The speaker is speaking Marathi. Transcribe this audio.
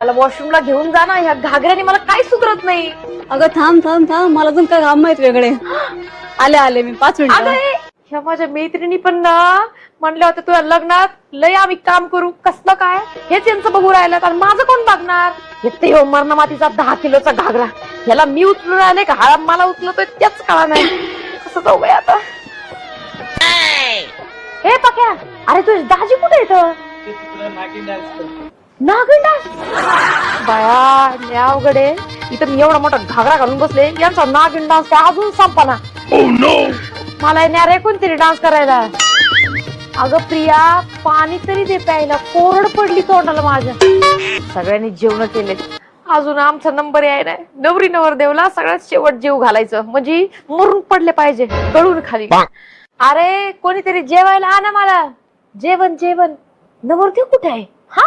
मला वॉशरूमला घेऊन जा ना, ह्या घागऱ्याने मला काही सुधरत नाही. अगं थांब थांब थांब, मला अजून काय काम माहित वेगळे. आले आले मी 5 मिनिटं. अगं ह्या माझ्या मैत्रिणी पण ना म्हणल्या होत्या तुझ्या लग्नात लय आम्ही काम करू, कसलं काय हेच यांचं बघू राहिलं, आणि माझं कोण बघणार. हे मरण मातीचा 10 किलोचा घागरा, ह्याला मी उचलून राहिले का हा मला उचलतोय त्याच कळा नाही. कसं जाऊ बाई आता. हे पक्या, अरे तुझी दाजी कुठे येतं? नागिन डान्स बाया लय अवघड आहे. इथं मी एवढा मोठा घागरा घालून बसले, यांचा नागिन डान्स काय अजून संपना. मला येणार आहे कोणतरी डान्स करायला. अगं प्रिया, पाणी तरी दे प्यायला, कोरड पडली तोंडाला माझ्या. सगळ्यांनी जेवण केले, अजून आमचा नंबर याय नाही. नवरी नवरदेवला सगळ्यात शेवट जेव घालायचं, म्हणजे मरून पडले पाहिजे गळून खाली. अरे कोणीतरी जेवायला आणा मला. जेवण जेवण. नवरदेव कुठे आहे? हा